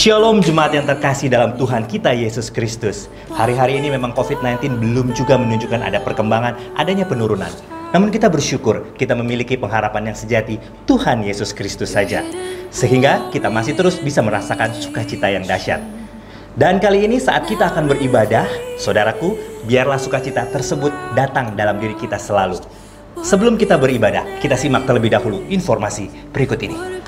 Shalom jemaat yang terkasih dalam Tuhan kita Yesus Kristus. Hari-hari ini memang COVID-19 belum juga menunjukkan ada perkembangan, adanya penurunan. Namun kita bersyukur kita memiliki pengharapan yang sejati, Tuhan Yesus Kristus saja. Sehingga kita masih terus bisa merasakan sukacita yang dahsyat. Dan kali ini saat kita akan beribadah, saudaraku, biarlah sukacita tersebut datang dalam diri kita selalu. Sebelum kita beribadah, kita simak terlebih dahulu informasi berikut ini.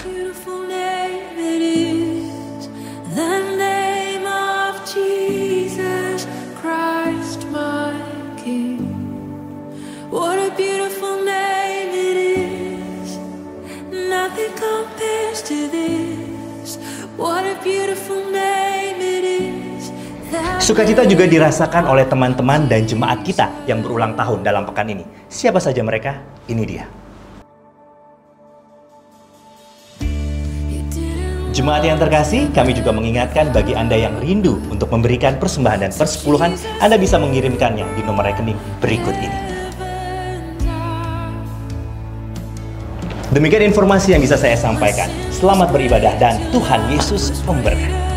Sukacita juga dirasakan oleh teman-teman dan jemaat kita yang berulang tahun dalam pekan ini. Siapa saja mereka? Ini dia. Jemaat yang terkasih, kami juga mengingatkan bagi Anda yang rindu untuk memberikan persembahan dan persepuluhan, Anda bisa mengirimkannya di nomor rekening berikut ini. Demikian informasi yang bisa saya sampaikan. Selamat beribadah dan Tuhan Yesus memberkati.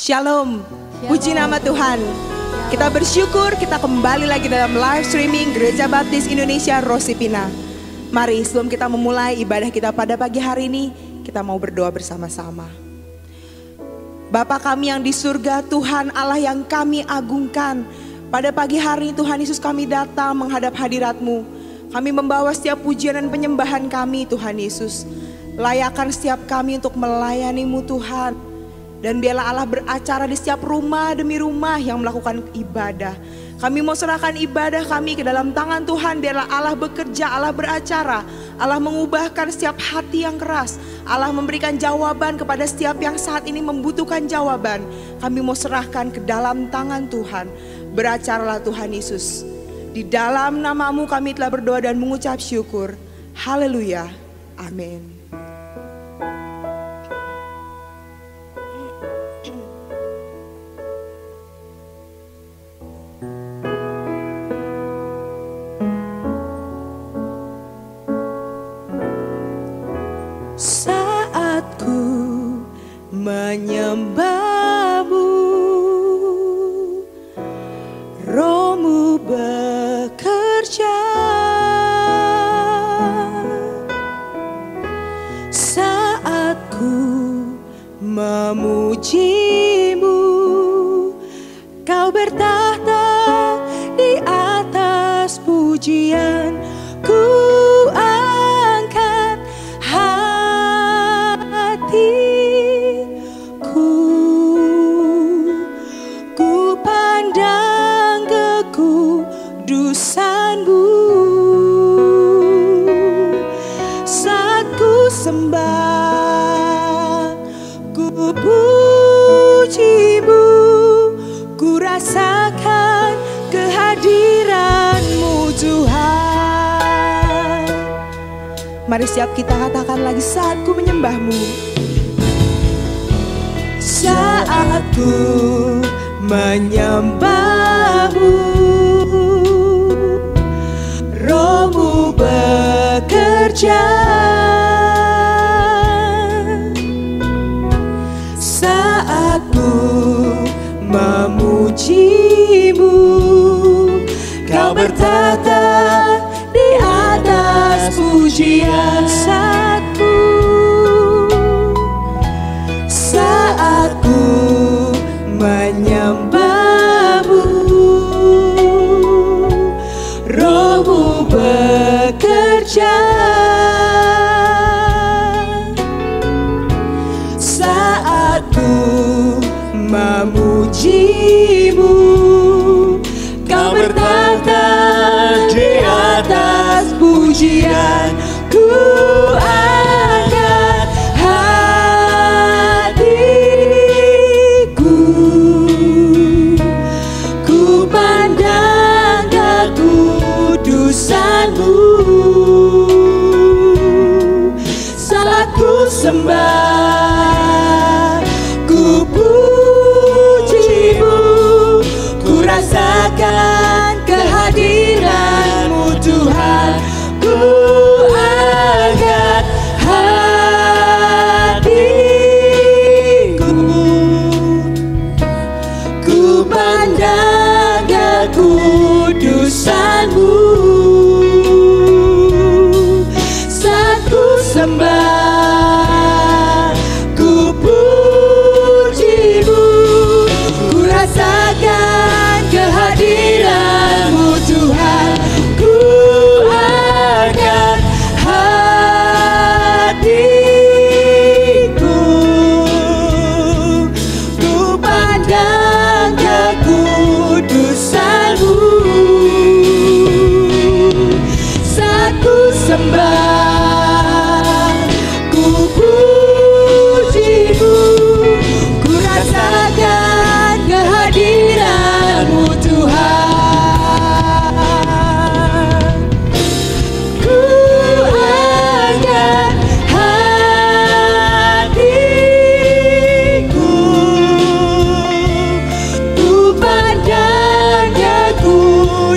Shalom, puji nama Tuhan. Kita bersyukur kita kembali lagi dalam live streaming Gereja Baptis Indonesia Rosipina. Mari sebelum kita memulai ibadah kita pada pagi hari ini, kita mau berdoa bersama-sama. Bapa kami yang di surga, Tuhan Allah yang kami agungkan. Pada pagi hari ini Tuhan Yesus kami datang menghadap hadirat-Mu. Kami membawa setiap pujian dan penyembahan kami Tuhan Yesus. Layakan setiap kami untuk melayani-Mu Tuhan. Dan biarlah Allah beracara di setiap rumah demi rumah yang melakukan ibadah. Kami mau serahkan ibadah kami ke dalam tangan Tuhan. Biarlah Allah bekerja, Allah beracara. Allah mengubahkan setiap hati yang keras. Allah memberikan jawaban kepada setiap yang saat ini membutuhkan jawaban. Kami mau serahkan ke dalam tangan Tuhan. Beracaralah Tuhan Yesus. Di dalam nama-Mu kami telah berdoa dan mengucap syukur. Haleluya. Amin. Saat ku menyembah-Mu, Roh-Mu bekerja. Saat ku memuji-Mu, Kau bertahta di atas pujian. Ku angkat hatiku, ku pandang kekudusan-Mu. Saat ku sembah, ku puji-Mu, ku rasakan kehadiran-Mu Tuhan. Mari siap kita katakan lagi, saat ku menyembah-Mu. Saat ku menyembah-Mu, Roh-Mu bekerja. Saat ku memuji-Mu, Kau bertahta di atas pujian. Saat ku menyembah-Mu, Roh-Mu bekerja. Saat ku memuji-Mu, Kau bertahta di atas pujian. Ku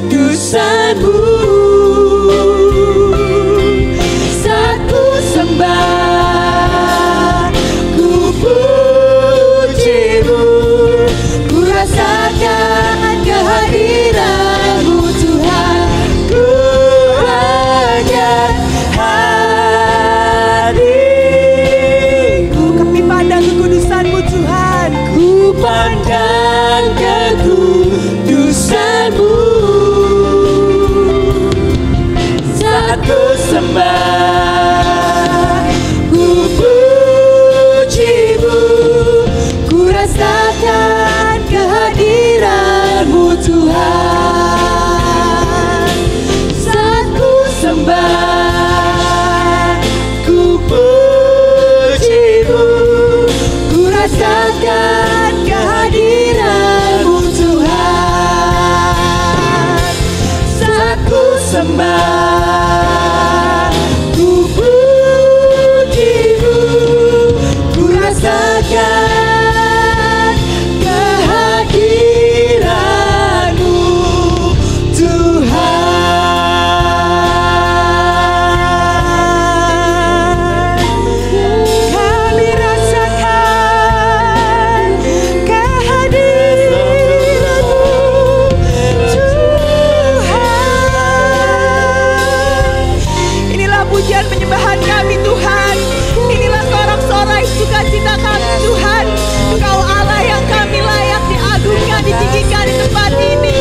kekudusanmu. Saat ku sembah, ku pujimu, ku rasakan kehadiranmu Tuhan. Ku hanya hadirku, Kami pandang kekudusanmu Tuhan. ku pandang kekudusanmu. Saat ku sembah, ku pujimu, ku rasakan kehadiranmu Tuhan. Saat ku sembah, ku pujimu, ku rasakan kehadiranmu Tuhan. Saat ku sembah, ku pujimu, ku rasakan kehadiranmu Tuhan. Kami rasakan kehadiranmu Tuhan. Inilah pujian penyembahan kami Tuhan. Inilah sorak-sorai sukacita kami Tuhan. Engkau Allah yang kami layak diagungkan, ditinggikan di tempat ini.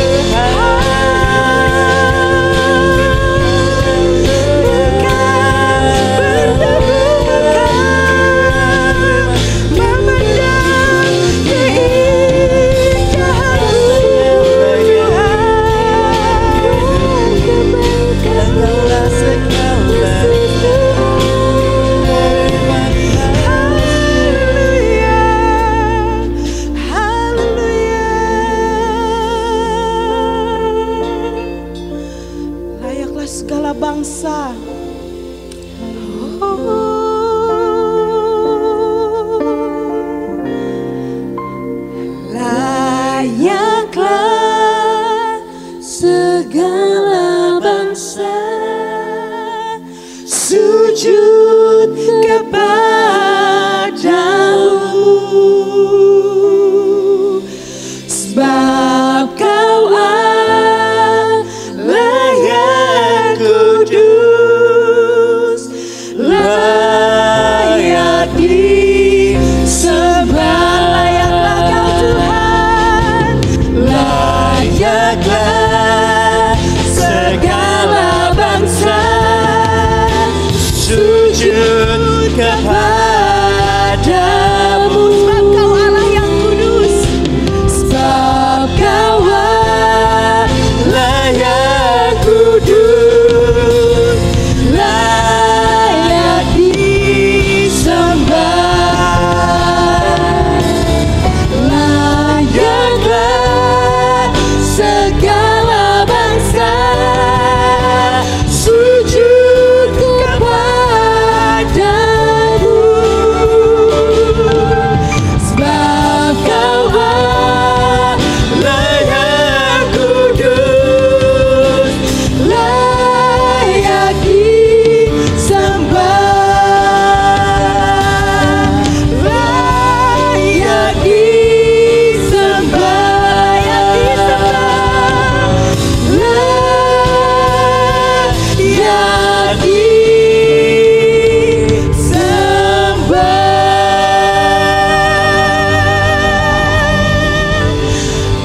Layaklah segala bangsa. Layaklah segala bangsa sujud kepadamu, sebab kau Allah yang kudus, layak disembah. Layaklah kau Tuhan, layaklah segala bangsa sujud kepadamu, Sebab kau Allah yang kudus. sebab kau Allah yang kudus, layak disembah. Layaklah segala bangsa sujud kepadamu, sebab kau Allah yang kudus, layak disembah. Layak disembah, layak disembah.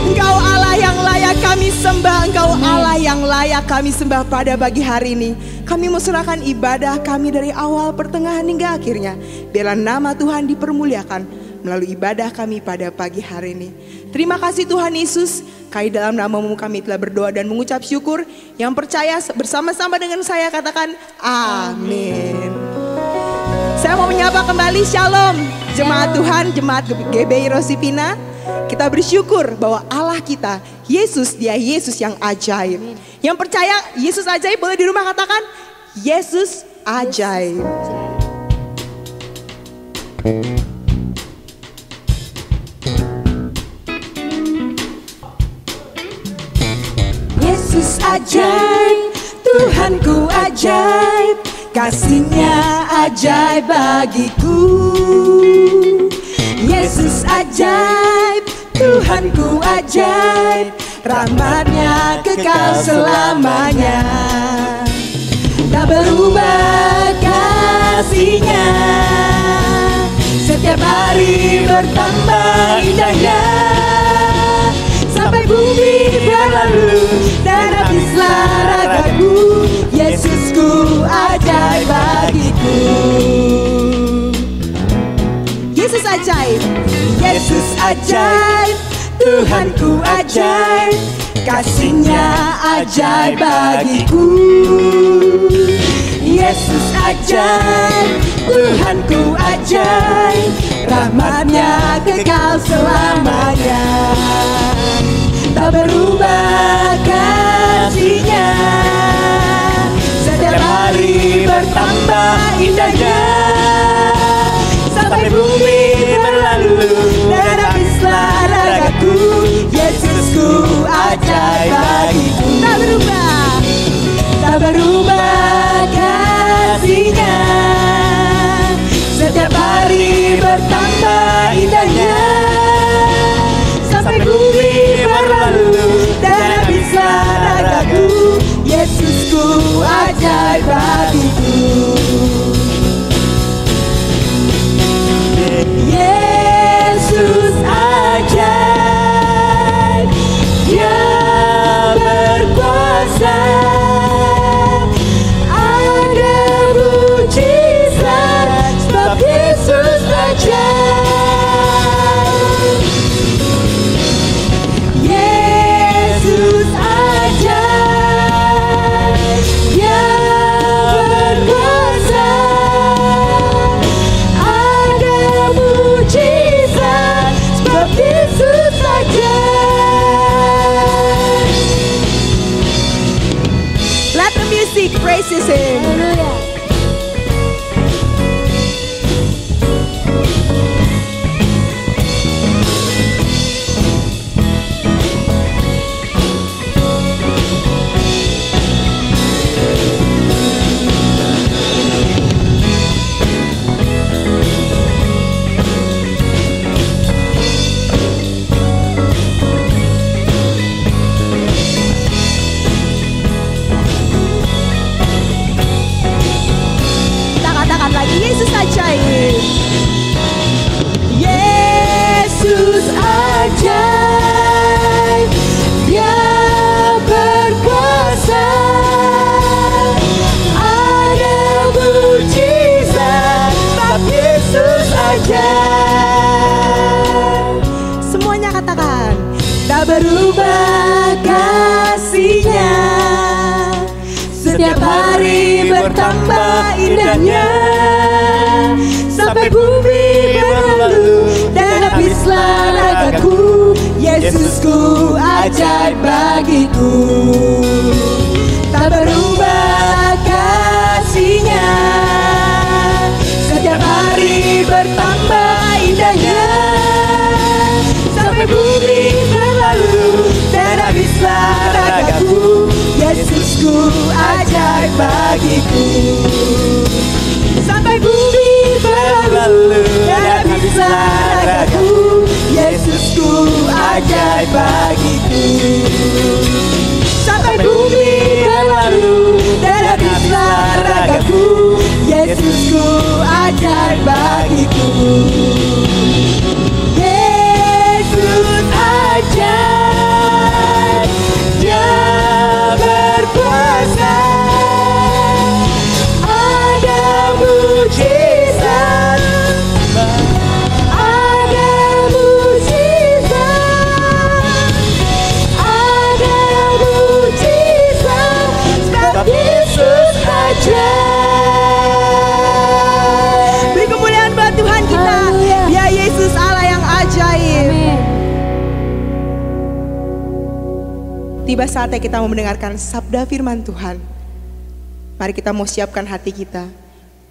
Engkau Allah yang layak kami sembah. Engkau Allah yang layak kami sembah pada pagi hari ini. Kami mau serahkan ibadah kami dari awal, pertengahan hingga akhirnya. Biarlah nama Tuhan dipermuliakan melalui ibadah kami pada pagi hari ini. Terima kasih Tuhan Yesus. Kami dalam nama-Mu kami telah berdoa dan mengucap syukur. Yang percaya bersama-sama dengan saya katakan amin. Saya mau menyapa kembali Shalom jemaat Tuhan, jemaat GBI Rosipina. Kita bersyukur bahwa Allah kita, Yesus, Dia Yesus yang ajaib. Yang percaya Yesus ajaib, boleh di rumah katakan Yesus ajaib. Yesus Yesus ajaib, Tuhanku ajaib, kasih-Nya ajaib bagiku. Yesus ajaib, Tuhanku ajaib, rahmat-Nya kekal selamanya. Tak berubah kasih-Nya, setiap hari bertambah indahnya. Sampai bumi berlalu dan habislah ragaku, Yesusku ajaib bagiku. Yesus ajaib, Yesus ajaib, Tuhanku ajaib, kasih-Nya ajaib bagiku. Yesus ajaib, Tuhanku ajaib, rahmat-Nya kekal selamanya. Tak berubah kasih-Nya, setiap hari bertambah indahnya. Sampai bumi berlalu dan habislah ragaku, Yesusku ajaib bagiku. Tak berubah, tak berubah kasih-Nya, setiap hari bertambah indahnya. Sampai bumi berlalu dan habislah ragaku, Yesusku ajaib bagiku. Yesus ajaib, Dia berkuasa, ada mujizat sebab Yesus ajaib. Yesus ajaib, Dia berkuasa, ada mujizat sebab Yesus ajaib. Let the music praises Him. Kita katakan lagi, Yesus ajaib. Yesus ajaib, Dia berkuasa, ada mujizat sebab Yesus ajaib. Semuanya katakan, tak berubah kasih-Nya, setiap hari bertambah indahnya. Sampai bumi berlalu dan habislah ragaku, Yesusku ajaib bagiku. Tak berubah kasih-Nya, setiap hari bertambah indahnya. Sampai bumi berlalu dan habislah ragaku, Yesusku ajaib bagiku. Sampai bumi berlalu dan habislah ragaku, Yesusku ajaib bagiku. Sampai bumi berlalu dan habislah ragaku, Yesusku ajaib bagiku. Yesus ajaib, Dia berkuasa, ada mujizat, ada mujizat, ada mujizat sebab Yesus ajaib. Beri kemuliaan buat Tuhan kita. Ya Yesus Allah yang ajaib. Tiba saatnya kita mau mendengarkan sabda firman Tuhan. Mari kita mau siapkan hati kita.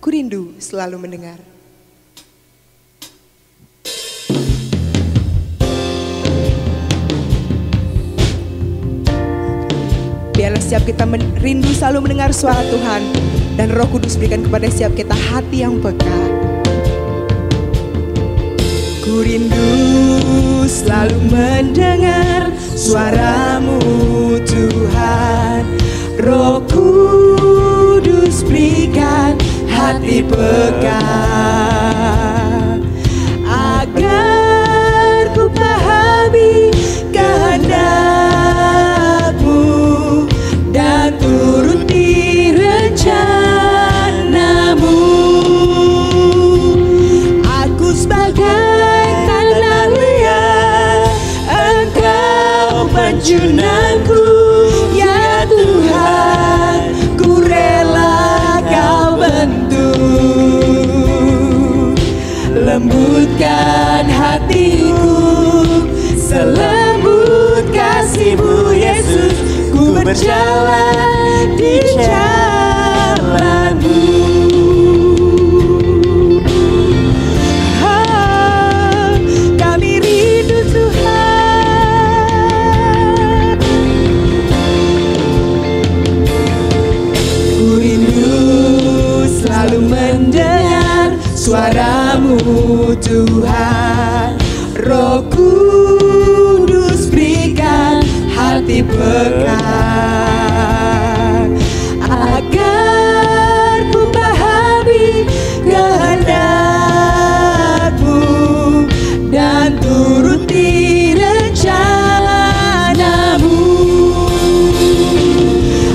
Ku rindu selalu mendengar. Biarlah setiap kita rindu selalu mendengar suara Tuhan, dan Roh Kudus berikan kepada setiap kita hati yang peka. Ku rindu selalu mendengar suara-Mu Tuhan. Roh Kudus berikan hati peka, agar ku pahami kehendak-Mu dan turuti rencana-Mu. Aku sebagai tanah liat, Engkau penjunanku, ya Tuhan, ku rela Kau bentuk. Lembutkan hatiku, selembut kasih-Mu Yesus, ku berjalan di jalan-Mu. Kami rindu Tuhan. Ku rindu selalu mendengar suara-Mu Tuhan. Roh Kudus berikan hati peka, agar ku pahami kehendak-Mu dan turuti rencana-Mu.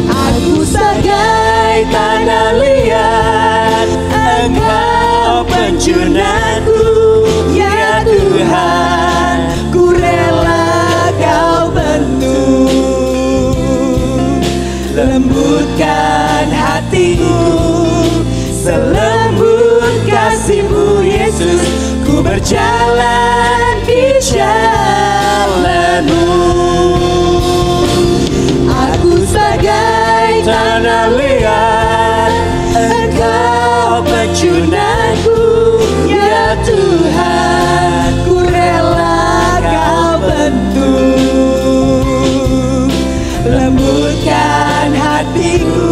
Aku sebagai tanah liat, Engkau penjunanku, ya Tuhan, ku rela Kau bentuk. Lembutkan hatiku, selembut kasih-Mu Yesus, ku berjalan di jalan-Mu. Aku sebagai tanah liat, Engkau penjunanku, ya Tuhan, ku rela Kau bentuk. Lembutkan hatiku,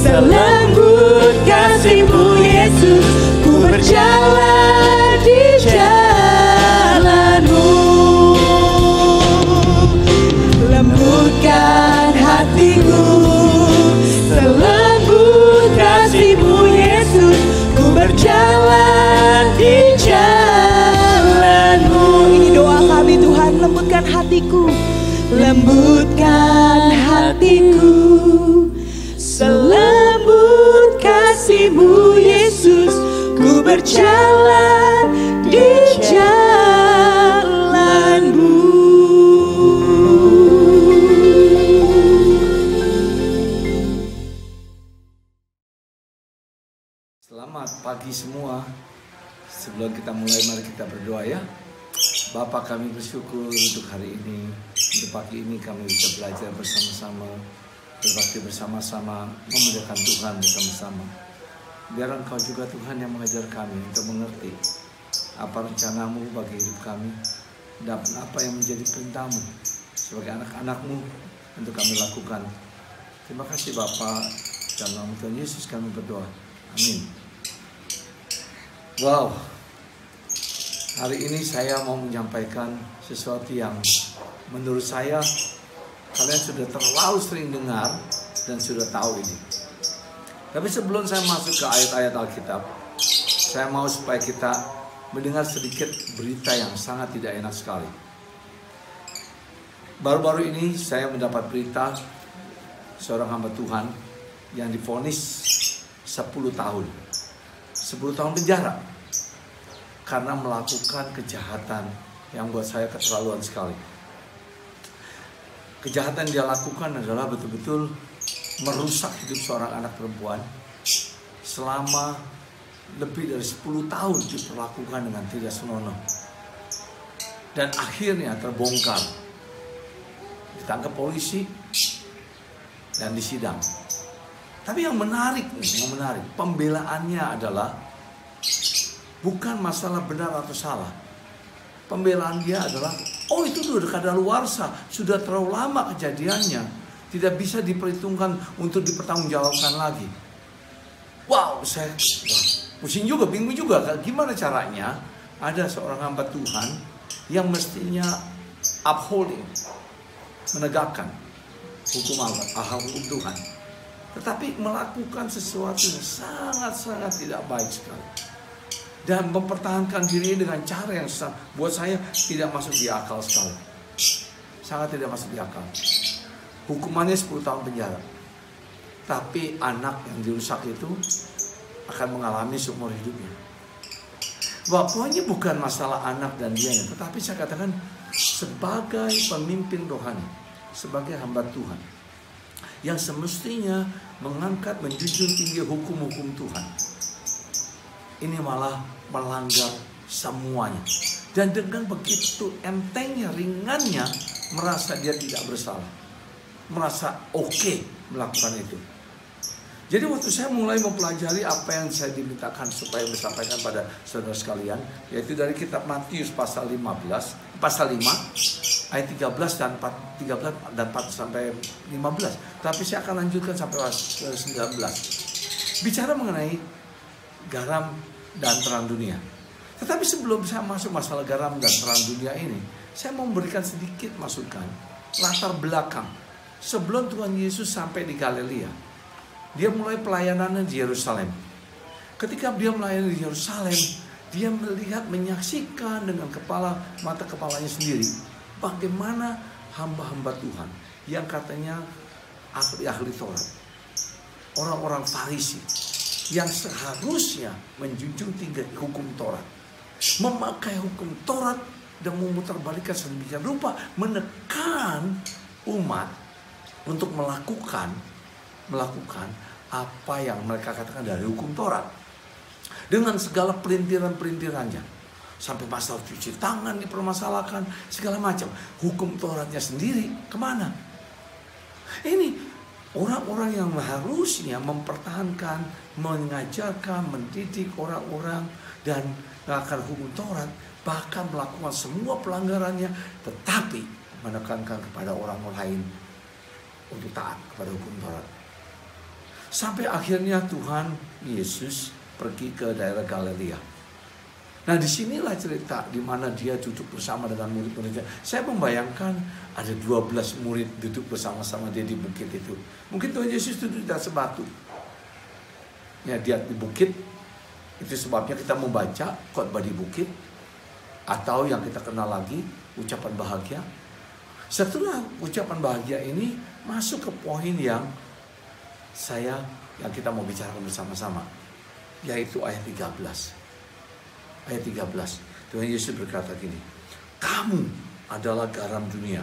selembut kasih-Mu Yesus, ku berjalan di jalan-Mu. Lembutkan hatiku, selembut kasih-Mu Yesus, ku berjalan di jalan-Mu. Ini doa kami Tuhan, lembutkan hatiku, lembutkan hatiku, selembut kasih-Mu Yesus, ku berjalan di jalan-Mu. Selamat pagi semua. Sebelum kita mulai, mari kita berdoa ya. Bapa, kami bersyukur untuk hari ini. Untuk pagi ini kami bisa belajar bersama-sama, berbakti bersama-sama, memuliakan Tuhan bersama-sama. Biar Engkau juga Tuhan yang mengajar kami untuk mengerti apa rencana-Mu bagi hidup kami dan apa yang menjadi perintah-Mu sebagai anak-anak-Mu untuk kami lakukan. Terima kasih Bapa, dalam nama Tuhan Yesus kami berdoa. Amin. Wow, hari ini saya mau menyampaikan sesuatu yang menurut saya kalian sudah terlalu sering dengar dan sudah tahu ini. Tapi sebelum saya masuk ke ayat-ayat Alkitab, saya mau supaya kita mendengar sedikit berita yang sangat tidak enak sekali. Baru-baru ini saya mendapat berita seorang hamba Tuhan yang divonis 10 tahun. 10 tahun penjara karena melakukan kejahatan yang buat saya keterlaluan sekali. Kejahatan yang dia lakukan adalah betul-betul merusak hidup seorang anak perempuan selama lebih dari 10 tahun diperlakukan dengan tidak senonoh. Dan akhirnya terbongkar, ditangkap polisi dan disidang. Tapi yang menarik, pembelaannya adalah bukan masalah benar atau salah. Pembelaan dia adalah, oh itu sudah kadaluarsa, sudah terlalu lama kejadiannya, tidak bisa diperhitungkan untuk dipertanggungjawabkan lagi. Wow, saya pusing juga, bingung juga. Gimana caranya ada seorang hamba Tuhan yang mestinya upholding, menegakkan hukum Allah, hukum Tuhan, tetapi melakukan sesuatu yang sangat-sangat tidak baik sekali dan mempertahankan diri dengan cara yang buat saya tidak masuk di akal sekali. Sangat tidak masuk di akal. Hukumannya 10 tahun penjara. Tapi anak yang dirusak itu akan mengalami seumur hidupnya. Pokoknya bukan masalah anak dan dianya, tetapi saya katakan sebagai pemimpin rohani, sebagai hamba Tuhan yang semestinya mengangkat, menjunjung tinggi hukum-hukum Tuhan, ini malah melanggar semuanya. Dan dengan begitu entengnya, ringannya, merasa dia tidak bersalah, merasa oke melakukan itu. Jadi waktu saya mulai mempelajari apa yang saya dimintakan supaya disampaikan pada saudara sekalian, yaitu dari kitab Matius pasal 5 ayat 13 dan 4 sampai 15. Tapi saya akan lanjutkan sampai 19. Bicara mengenai garam dan terang dunia. Tetapi sebelum saya masuk masalah garam dan terang dunia ini, saya mau memberikan sedikit masukan latar belakang sebelum Tuhan Yesus sampai di Galilea. Dia mulai pelayanannya di Yerusalem. Ketika dia melayani di Yerusalem, dia melihat, menyaksikan dengan mata kepalanya sendiri bagaimana hamba-hamba Tuhan yang katanya ahli-ahli Taurat, orang-orang Farisi yang seharusnya menjunjung tinggi hukum Taurat, memakai hukum Taurat dan memutarbalikkan sedemikian rupa, menekan umat untuk melakukan apa yang mereka katakan dari hukum Taurat dengan segala perintiran-perintirannya, sampai masalah cuci tangan dipermasalahkan, segala macam. Hukum Tauratnya sendiri kemana? Ini orang-orang yang harusnya mempertahankan, mengajarkan, mendidik orang-orang dan melakukan hukum Taurat, bahkan melakukan semua pelanggarannya, tetapi menekankan kepada orang lain untuk taat kepada hukum Taurat. Sampai akhirnya Tuhan Yesus pergi ke daerah Galilea. Nah, disinilah cerita di mana dia duduk bersama dengan murid-muridnya. Saya membayangkan ada 12 murid duduk bersama-sama dia di bukit itu. Mungkin Tuhan Yesus duduk di atas batu. Ya, dia di bukit. Itu sebabnya kita membaca khotbah di bukit, atau yang kita kenal lagi ucapan bahagia. Setelah ucapan bahagia ini masuk ke poin yang kita mau bicarakan bersama-sama, yaitu ayat 13. Ayat 13. Tuhan Yesus berkata gini, "Kamu adalah garam dunia.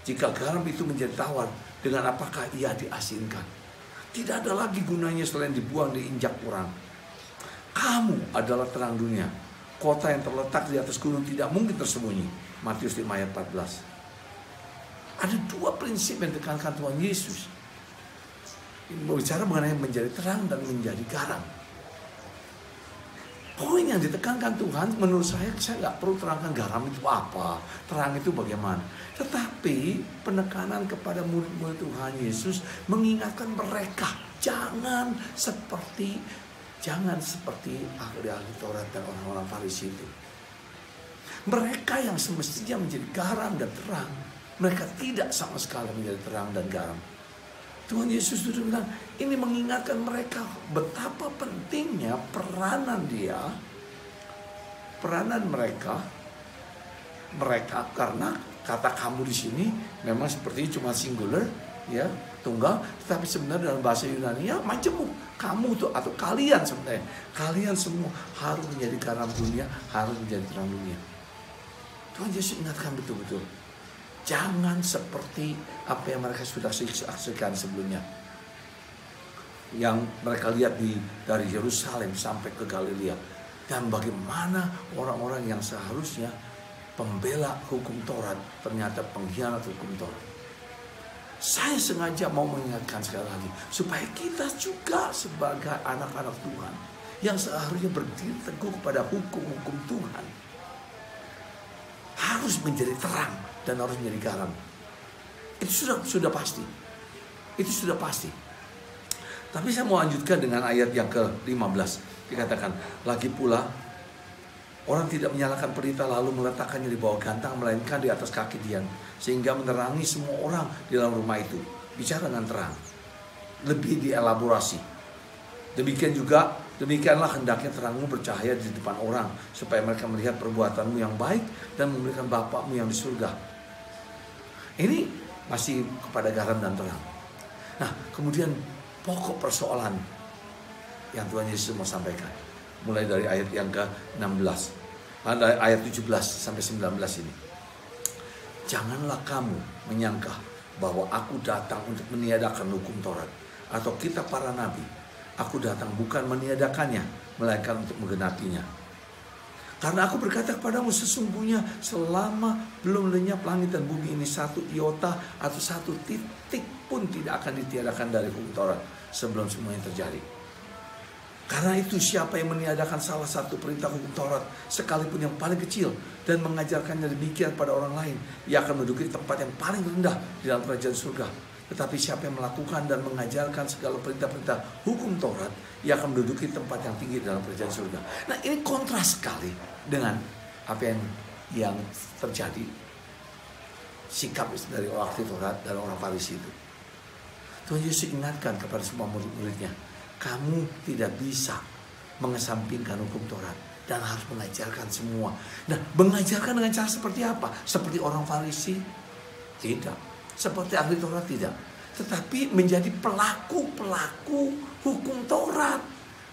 Jika garam itu menjadi tawar, dengan apakah ia diasinkan? Tidak ada lagi gunanya selain dibuang, diinjak orang. Kamu adalah terang dunia. Kota yang terletak di atas gunung tidak mungkin tersembunyi." Matius 5 ayat 14. Ada dua prinsip yang ditekankan Tuhan Yesus. Bicara mengenai menjadi terang dan menjadi garam. Poin yang ditekankan Tuhan, menurut saya nggak perlu terangkan garam itu apa, terang itu bagaimana. Tetapi penekanan kepada murid-murid Tuhan Yesus mengingatkan mereka, jangan seperti ahli-ahli Taurat dan orang-orang Farisi itu. Mereka yang semestinya menjadi garam dan terang, mereka tidak sama sekali menjadi terang dan garam. Tuhan Yesus sudah bilang, ini mengingatkan mereka betapa pentingnya peranan mereka, karena kata kamu di sini memang seperti cuma singular, ya, tunggal, tetapi sebenarnya dalam bahasa Yunani ya majemuk, kamu tuh atau kalian sebenarnya, kalian semua harus menjadi garam dunia, harus menjadi terang dunia. Tuhan Yesus ingatkan betul-betul. Jangan seperti apa yang mereka sudah saksikan sebelumnya. Yang mereka lihat dari Yerusalem sampai ke Galilea. Dan bagaimana orang-orang yang seharusnya pembela hukum Taurat ternyata pengkhianat hukum Taurat. Saya sengaja mau mengingatkan sekali lagi, supaya kita juga sebagai anak-anak Tuhan yang seharusnya berdiri teguh kepada hukum-hukum Tuhan, harus menjadi terang dan harus menjadi garam. Itu sudah pasti. Itu sudah pasti. Tapi saya mau lanjutkan dengan ayat yang ke-15. Dikatakan, lagi pula orang tidak menyalakan pelita lalu meletakkannya di bawah gantang, melainkan di atas kaki Dian, sehingga menerangi semua orang di dalam rumah itu. Bicara dengan terang, lebih dielaborasi. Demikianlah hendaknya terangmu bercahaya di depan orang, supaya mereka melihat perbuatanmu yang baik dan memberikan Bapakmu yang di surga. Ini masih kepada garam dan terang. Nah, kemudian pokok persoalan yang Tuhan Yesus mau sampaikan, mulai dari ayat yang ke-16, ayat 17 sampai 19 ini. Janganlah kamu menyangka bahwa aku datang untuk meniadakan hukum Taurat atau kitab para nabi. Aku datang bukan meniadakannya, melainkan untuk menggenapinya. Karena aku berkata kepadamu, sesungguhnya selama belum lenyap langit dan bumi ini, satu iota atau satu titik pun tidak akan ditiadakan dari hukum Taurat sebelum semuanya terjadi. Karena itu siapa yang meniadakan salah satu perintah hukum Taurat, sekalipun yang paling kecil, dan mengajarkannya demikian pada orang lain, ia akan menduduki tempat yang paling rendah di dalam kerajaan surga. Tetapi siapa yang melakukan dan mengajarkan segala perintah-perintah hukum Taurat, ia akan menduduki tempat yang tinggi dalam kerajaan surga. Nah, ini kontras sekali dengan apa yang terjadi, sikap dari orang ahli Taurat dan orang Farisi itu. Tuhan Yesus ingatkan kepada semua murid-muridnya, kamu tidak bisa mengesampingkan hukum Taurat dan harus mengajarkan semua. Nah, mengajarkan dengan cara seperti apa? Seperti orang Farisi? Tidak. Seperti ahli Taurat? Tidak. Tetapi menjadi pelaku-pelaku hukum Taurat.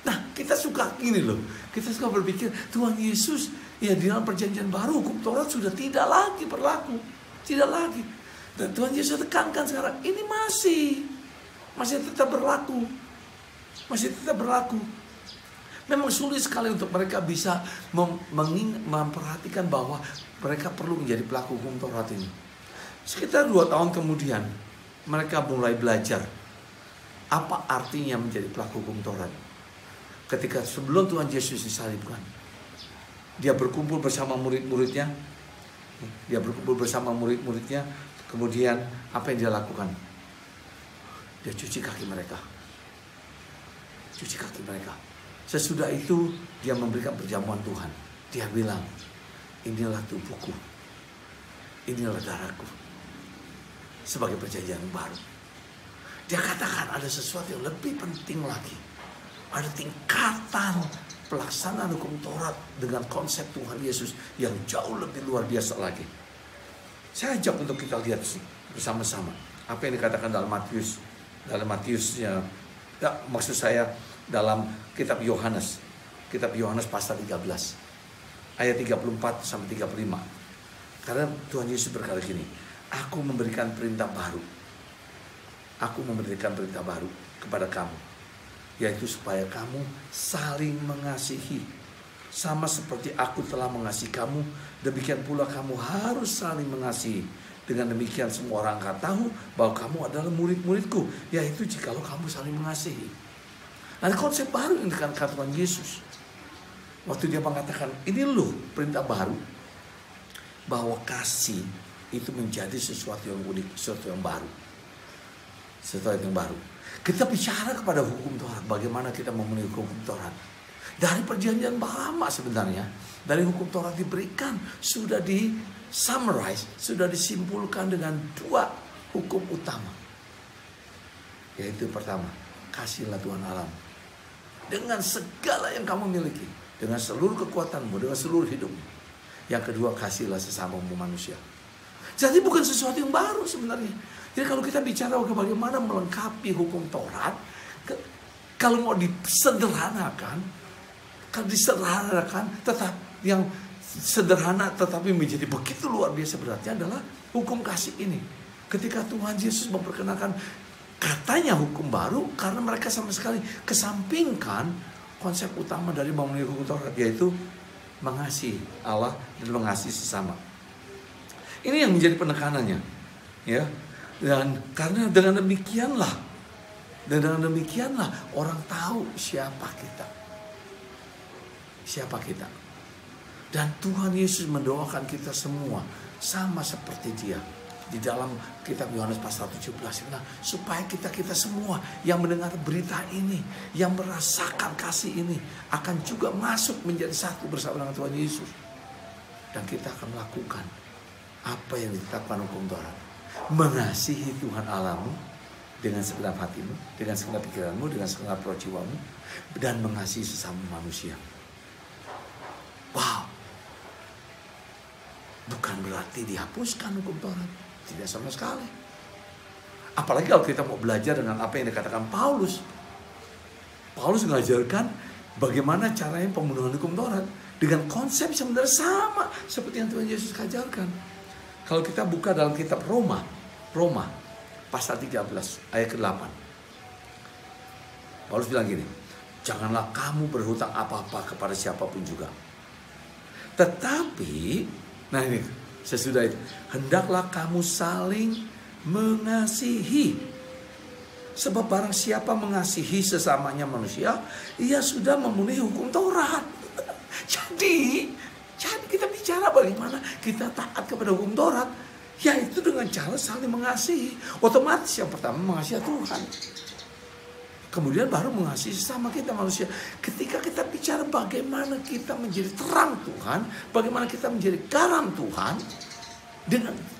Nah, kita suka gini loh. Kita suka berpikir, Tuhan Yesus, ya di dalam perjanjian baru hukum Taurat sudah tidak lagi berlaku. Tidak lagi. Dan Tuhan Yesus tekankan sekarang, ini masih tetap berlaku. Masih tetap berlaku. Memang sulit sekali untuk mereka bisa memperhatikan bahwa mereka perlu menjadi pelaku hukum Taurat ini. Sekitar 2 tahun kemudian, mereka mulai belajar apa artinya menjadi pelaku hukum Taurat. Ketika sebelum Tuhan Yesus disalibkan, dia berkumpul bersama murid-muridnya. Kemudian apa yang dia lakukan? Dia cuci kaki mereka. Sesudah itu dia memberikan perjamuan Tuhan. Dia bilang, inilah tubuhku, inilah darahku, sebagai perjanjian baru. Dia katakan ada sesuatu yang lebih penting lagi. Ada tingkatan pelaksanaan hukum Taurat dengan konsep Tuhan Yesus yang jauh lebih luar biasa lagi. Saya ajak untuk kita lihat bersama-sama apa yang dikatakan dalam Matius. Maksud saya dalam kitab Yohanes. Kitab Yohanes pasal 13. Ayat 34 sampai 35. Karena Tuhan Yesus berkata gini, Aku memberikan perintah baru kepada kamu, yaitu supaya kamu saling mengasihi. Sama seperti aku telah mengasihi kamu, demikian pula kamu harus saling mengasihi. Dengan demikian semua orang akan tahu bahwa kamu adalah murid-muridku, yaitu jikalau kamu saling mengasihi. Ada konsep baru yang dikatakan Tuhan Yesus. Waktu dia mengatakan, ini loh perintah baru, bahwa kasih itu menjadi sesuatu yang unik, sesuatu yang baru. Kita bicara kepada hukum Taurat, bagaimana kita memenuhi hukum Taurat. Dari perjanjian lama sebenarnya, dari hukum Taurat diberikan, sudah di-summarize, sudah disimpulkan dengan 2 hukum utama. Yaitu pertama, kasihlah Tuhan Allah dengan segala yang kamu miliki, dengan seluruh kekuatanmu, dengan seluruh hidupmu. Yang kedua, kasihlah sesamamu manusia. Jadi bukan sesuatu yang baru sebenarnya. Jadi kalau kita bicara bagaimana melengkapi hukum Taurat, kalau mau disederhanakan, tetap yang sederhana tetapi menjadi begitu luar biasa beratnya adalah hukum kasih ini. Ketika Tuhan Yesus memperkenalkan katanya hukum baru, karena mereka sama sekali kesampingkan konsep utama dari memenuhi hukum Taurat, yaitu mengasihi Allah dan mengasihi sesama. Ini yang menjadi penekanannya, ya. Dan karena dengan demikianlah orang tahu siapa kita. Dan Tuhan Yesus mendoakan kita semua sama seperti Dia. Di dalam kitab Yohanes pasal 17 bilang, supaya kita semua yang mendengar berita ini, yang merasakan kasih ini, akan juga masuk menjadi satu bersama dengan Tuhan Yesus. Dan kita akan melakukan apa yang ditetapkan hukum Taurat. Mengasihi Tuhan Allahmu dengan segenap hatimu, dengan segenap pikiranmu, dengan segenap roh jiwamu, dan mengasihi sesama manusia. Wow. Bukan berarti dihapuskan hukum Taurat. Tidak sama sekali. Apalagi kalau kita mau belajar dengan apa yang dikatakan Paulus. Paulus mengajarkan bagaimana caranya pembunuhan hukum Taurat. Dengan konsep sebenarnya sama seperti yang Tuhan Yesus ajarkan. Kalau kita buka dalam kitab Roma pasal 13 ayat ke-8. Paulus bilang gini, janganlah kamu berhutang apa-apa kepada siapapun juga. Tetapi, nah ini sesudah itu, hendaklah kamu saling mengasihi. Sebab barang siapa mengasihi sesamanya manusia, ia sudah memenuhi hukum Taurat. Jadi kita bicara bagaimana kita taat kepada hukum Taurat, yaitu dengan cara saling mengasihi. Otomatis yang pertama mengasihi Tuhan, kemudian baru mengasihi sesama kita manusia. Ketika kita bicara bagaimana kita menjadi terang Tuhan, bagaimana kita menjadi garam Tuhan,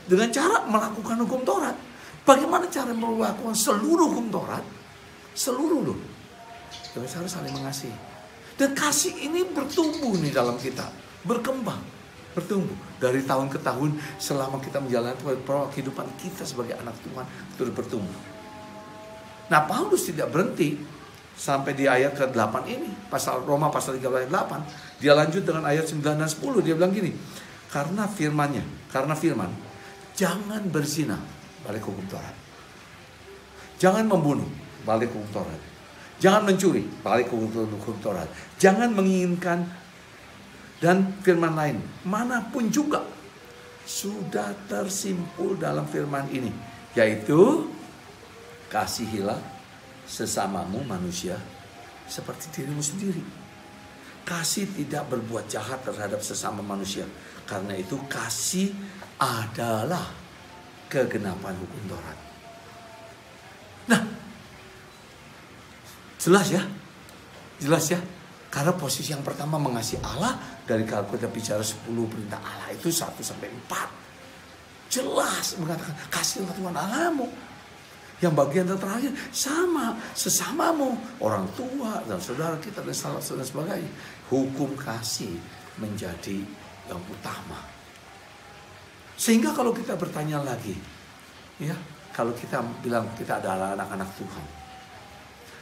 dengan cara melakukan hukum Taurat. Bagaimana cara melakukan seluruh hukum Taurat? Seluruh loh. Dengan cara saling mengasihi. Dan kasih ini bertumbuh nih dalam kita, berkembang, bertumbuh dari tahun ke tahun selama kita menjalani kehidupan kita sebagai anak Tuhan terus bertumbuh. Nah, Paulus tidak berhenti sampai di ayat ke-8 ini, pasal Roma pasal 3 ayat 8. Dia lanjut dengan ayat 9 dan 10. Dia bilang gini, karena firman, jangan berzina, balik hukum Taurat. Jangan membunuh, balik hukum Taurat. Jangan mencuri, balik hukum Taurat. Jangan menginginkan, dan firman lain, manapun juga sudah tersimpul dalam firman ini, yaitu kasihilah sesamamu manusia seperti dirimu sendiri. Kasih tidak berbuat jahat terhadap sesama manusia. Karena itu kasih adalah kegenapan hukum Taurat. Nah, jelas ya. Karena posisi yang pertama mengasihi Allah, dari kalau kita bicara 10 perintah Allah itu 1 sampai 4. Jelas mengatakan kasihlah Tuhan Allahmu. Yang bagian terakhir sama sesamamu, orang tua dan saudara kita dan saudara sebagainya. Hukum kasih menjadi yang utama. Sehingga kalau kita bertanya lagi, ya, kalau kita bilang kita adalah anak-anak Tuhan,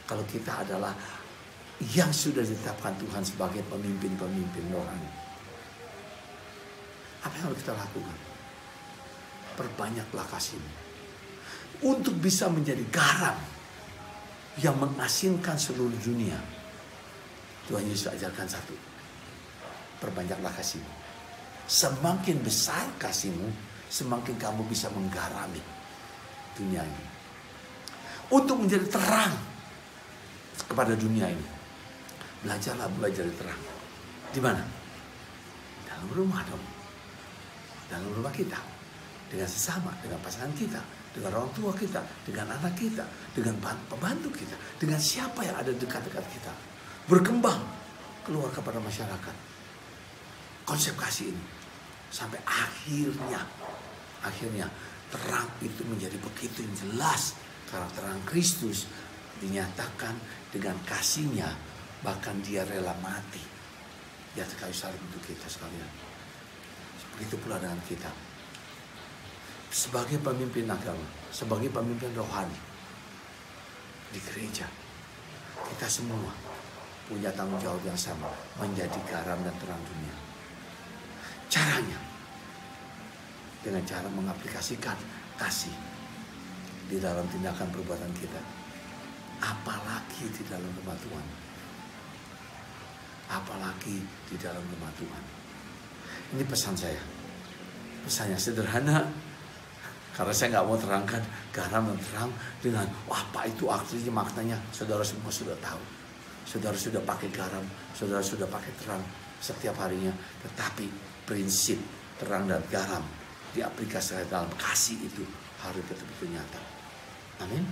kalau kita adalah yang sudah ditetapkan Tuhan sebagai pemimpin-pemimpin rohani, apa yang harus kita lakukan? Perbanyaklah kasih-Mu untuk bisa menjadi garam yang mengasinkan seluruh dunia. Tuhan Yesus ajarkan satu, perbanyaklah kasih-Mu. Semakin besar kasih-Mu, semakin kamu bisa menggarami dunia ini. Untuk menjadi terang kepada dunia ini, belajarlah jadi terang. Di mana? Dalam rumah dong. Dalam rumah kita. Dengan sesama, dengan pasangan kita, dengan orang tua kita, dengan anak kita, dengan pembantu kita, dengan siapa yang ada dekat-dekat kita. Berkembang keluar kepada masyarakat. Konsep kasih ini. Sampai akhirnya terang itu menjadi begitu jelas. Karena terang Kristus dinyatakan dengan kasihnya, bahkan dia rela mati di atas kayu salib untuk kita sekalian. Begitu pula dengan kita. Sebagai pemimpin agama, sebagai pemimpin rohani di gereja, kita semua punya tanggung jawab yang sama, menjadi garam dan terang dunia. Caranya dengan cara mengaplikasikan kasih di dalam tindakan perbuatan kita, apalagi di dalam rumah Tuhan. Apalagi di dalam rumah Tuhan. Ini pesan saya. Pesannya sederhana, karena saya nggak mau terangkan garam dan terang dengan apa itu artinya, maknanya. Saudara semua sudah tahu. Saudara sudah pakai garam, saudara sudah pakai terang setiap harinya. Tetapi prinsip terang dan garam diaplikasikan dalam kasih itu harus betul-betul nyata. Amin.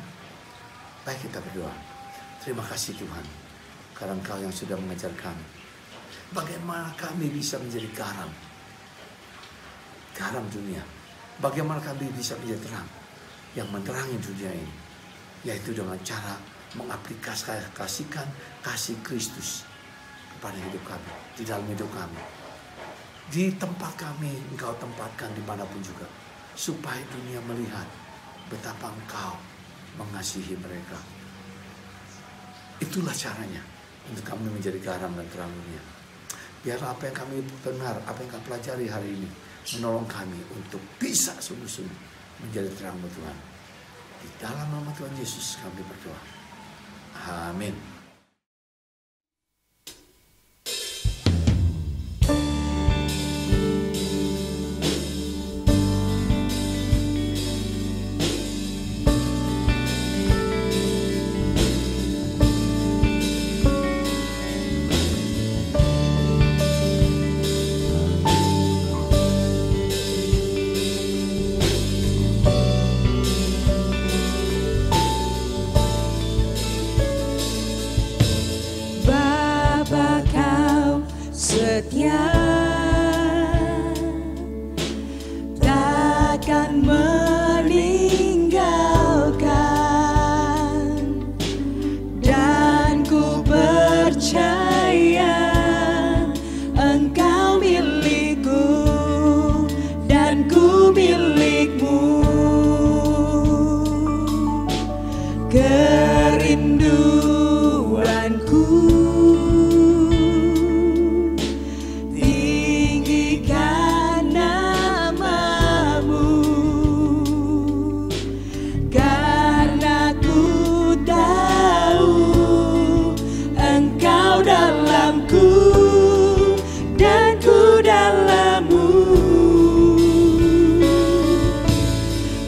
Baik, kita berdoa. Terima kasih Tuhan, karena Engkau yang sudah mengajar kami bagaimana kami bisa menjadi garam dunia. Bagaimana kami bisa menjadi terang yang menerangi dunia ini, yaitu dengan cara mengaplikasikan kasih Kristus kepada hidup kami, di dalam hidup kami. Di tempat kami, Engkau tempatkan dimanapun juga, supaya dunia melihat betapa Engkau mengasihi mereka. Itulah caranya untuk kami menjadi garam dan terang dunia. Biarlah apa yang kami dengar, apa yang kami pelajari hari ini menolong kami untuk bisa sungguh-sungguh menjadi terang Tuhan. Di dalam nama Tuhan Yesus kami berdoa. Amin. setia, takkan meninggalkan, dan ku percaya Engkau milikku dan ku milikmu. Kerinduanku tinggikan namamu, karena ku tahu Engkau dalamku dan ku dalammu.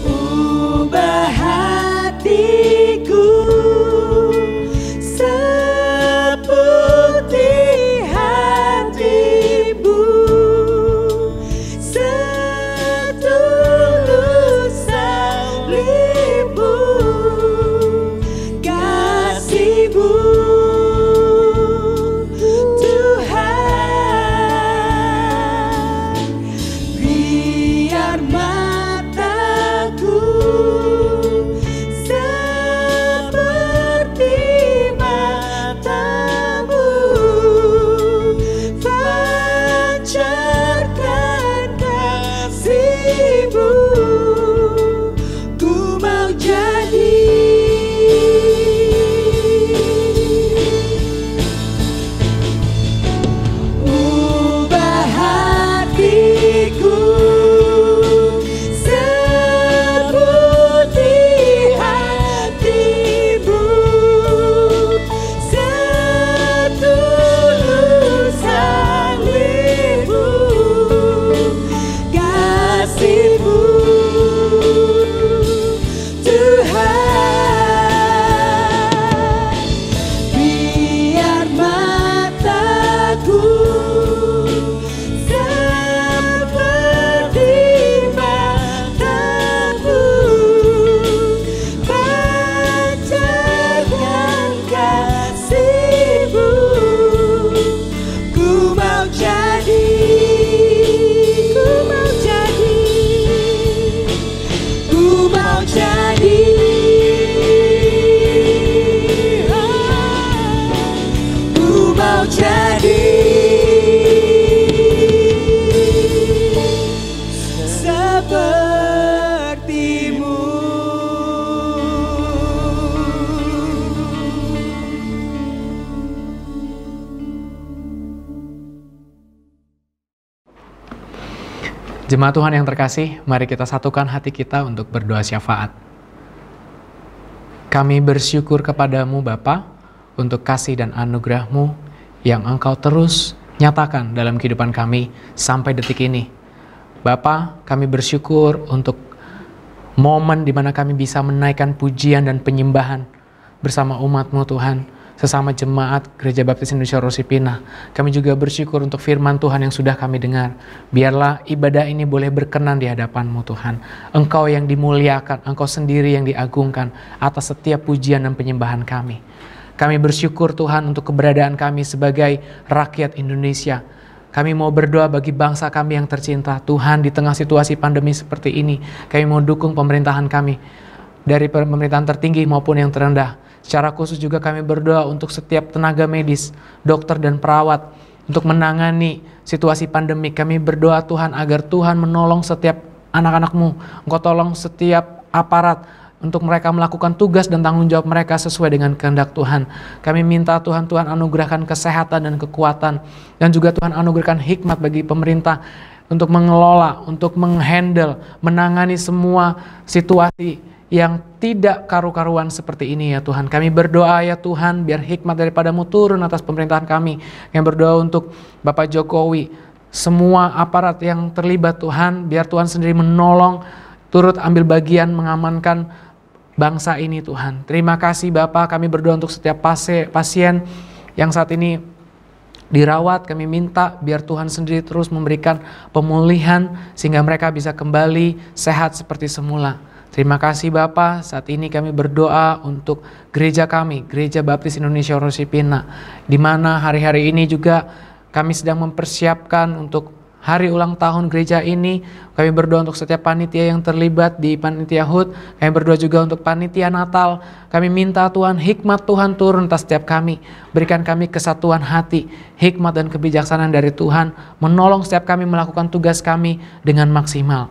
Ubah hatiku seperti hatimu, setulus salibmu, kasihmu Tuhan. Biar mataku seperti matamu, pancarkan kasihmu. Ku mau jadi ubah hatiku seperti hatimu, setulus salibmu, kasihmu Tuhan. Biar mataku seperti matamu, pancarkan kasihmu. Ku mau jadi, ku mau jadi, ku mau jadi, ku mau jadi sepertimu. Jemaat Tuhan yang terkasih, mari kita satukan hati kita untuk berdoa syafaat. Kami bersyukur kepadamu Bapa untuk kasih dan anugerah-Mu yang Engkau terus nyatakan dalam kehidupan kami sampai detik ini. Bapa, kami bersyukur untuk momen di mana kami bisa menaikkan pujian dan penyembahan bersama umat-Mu Tuhan. sesama jemaat Gereja Baptis Indonesia Rosipina. Kami juga bersyukur untuk firman Tuhan yang sudah kami dengar. Biarlah ibadah ini boleh berkenan di hadapan-Mu Tuhan. Engkau yang dimuliakan, Engkau sendiri yang diagungkan atas setiap pujian dan penyembahan kami. Kami bersyukur Tuhan untuk keberadaan kami sebagai rakyat Indonesia. Kami mau berdoa bagi bangsa kami yang tercinta. Tuhan, di tengah situasi pandemi seperti ini, kami mau dukung pemerintahan kami, dari pemerintahan tertinggi maupun yang terendah. Secara khusus juga kami berdoa untuk setiap tenaga medis, dokter dan perawat, untuk menangani situasi pandemi. Kami berdoa Tuhan agar Tuhan menolong setiap anak-anak-Mu. Engkau tolong setiap aparat untuk mereka melakukan tugas dan tanggung jawab mereka sesuai dengan kehendak Tuhan. Kami minta Tuhan anugerahkan kesehatan dan kekuatan, dan juga Tuhan anugerahkan hikmat bagi pemerintah untuk mengelola, untuk menghandle, menangani semua situasi yang tidak karu-karuan seperti ini ya Tuhan. Kami berdoa ya Tuhan, biar hikmat daripada-Mu turun atas pemerintahan kami. Kami berdoa untuk Bapak Jokowi, semua aparat yang terlibat Tuhan, biar Tuhan sendiri menolong, turut ambil bagian mengamankan bangsa ini Tuhan. Terima kasih Bapak, kami berdoa untuk setiap pasien yang saat ini dirawat. Kami minta biar Tuhan sendiri terus memberikan pemulihan sehingga mereka bisa kembali sehat seperti semula. Terima kasih Bapak, saat ini kami berdoa untuk gereja kami, Gereja Baptis Indonesia Rosipina, di mana hari-hari ini juga kami sedang mempersiapkan untuk hari ulang tahun gereja ini. Kami berdoa untuk setiap panitia yang terlibat di panitia HUT. Kami berdoa juga untuk panitia Natal. Kami minta Tuhan, hikmat Tuhan turun atas setiap kami. Berikan kami kesatuan hati, hikmat dan kebijaksanaan dari Tuhan, menolong setiap kami melakukan tugas kami dengan maksimal.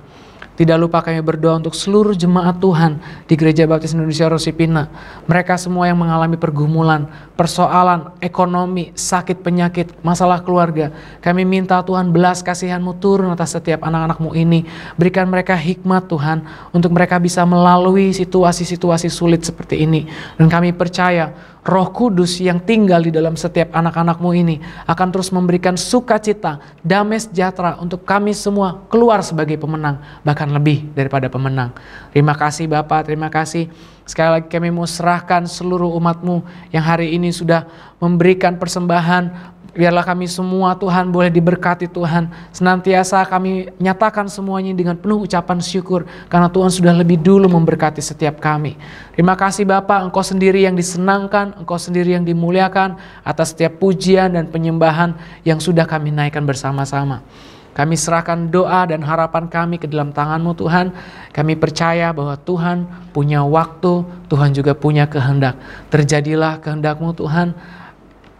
Tidak lupa kami berdoa untuk seluruh jemaat Tuhan di Gereja Baptis Indonesia Rosipina. Mereka semua yang mengalami pergumulan, persoalan, ekonomi, sakit penyakit, masalah keluarga. Kami minta Tuhan belas kasihan-Mu turun atas setiap anak-anak-Mu ini. Berikan mereka hikmat Tuhan untuk mereka bisa melalui situasi-situasi sulit seperti ini. Dan kami percaya Roh Kudus yang tinggal di dalam setiap anak-anak-Mu ini akan terus memberikan sukacita, damai sejahtera untuk kami semua keluar sebagai pemenang, bahkan lebih daripada pemenang. Terima kasih Bapak, terima kasih. Sekali lagi kami mau serahkan seluruh umat-Mu yang hari ini sudah memberikan persembahan. Biarlah kami semua Tuhan boleh diberkati Tuhan. Senantiasa kami nyatakan semuanya dengan penuh ucapan syukur, karena Tuhan sudah lebih dulu memberkati setiap kami. Terima kasih Bapak, Engkau sendiri yang disenangkan, Engkau sendiri yang dimuliakan atas setiap pujian dan penyembahan yang sudah kami naikkan bersama-sama. Kami serahkan doa dan harapan kami ke dalam tangan-Mu Tuhan. Kami percaya bahwa Tuhan punya waktu, Tuhan juga punya kehendak. Terjadilah kehendak-Mu Tuhan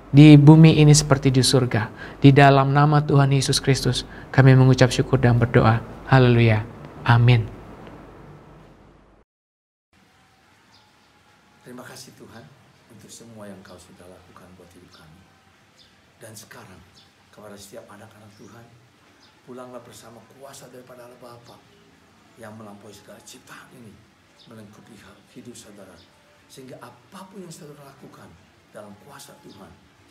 di bumi ini seperti di surga. Di dalam nama Tuhan Yesus Kristus kami mengucap syukur dan berdoa. Haleluya. Amin. Terima kasih Tuhan untuk semua yang Kau sudah lakukan buat hidup kami. Dan sekarang kepada setiap anak-anak Tuhan, pulanglah bersama kuasa daripada Allah Bapa yang melampaui segala ciptaan ini, melengkapi hidup saudara, sehingga apapun yang saudara lakukan dalam kuasa Tuhan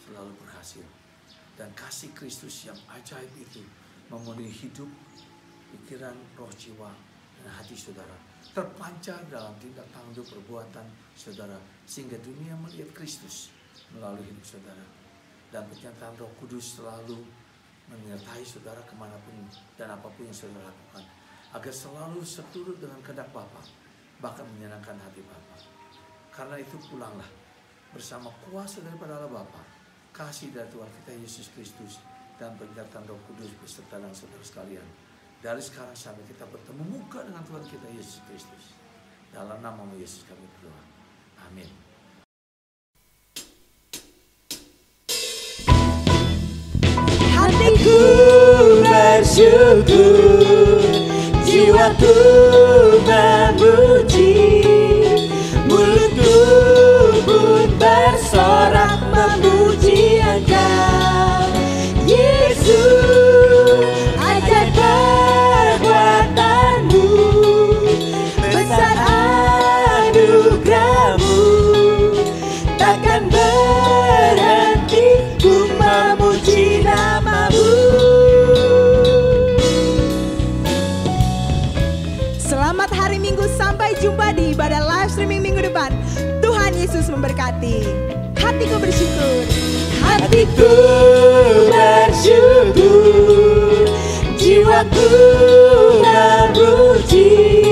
selalu berhasil. Dan kasih Kristus yang ajaib itu memenuhi hidup, pikiran, roh, jiwa, dan hati saudara, terpancar dalam tindak tanduk perbuatan saudara, sehingga dunia melihat Kristus melalui hidup saudara. Dan penyertaan Roh Kudus selalu menyertai saudara kemanapun dan apapun yang saudara lakukan, agar selalu seturut dengan kehendak Bapa, bahkan menyenangkan hati Bapa. Karena itu pulanglah bersama kuasa daripada Allah Bapa, kasih dari Tuhan kita Yesus Kristus, dan penyertaan Roh Kudus beserta dengan saudara sekalian, dari sekarang sampai kita bertemu muka dengan Tuhan kita Yesus Kristus. Dalam nama Yesus kami berdoa. Amin. Hatiku bersyukur, jiwaku memuji, mulutku pun bersorak memuji Engkau, Yesus. Ajaib perbuatan-Mu, besar anugerah-Mu, takkan berhenti ku memuji nama-Mu. Selamat hari Minggu, sampai jumpa di ibadah live streaming minggu depan. Tuhan Yesus memberkati. hatiku bersyukur. Hatiku bersyukur, jiwaku memuji.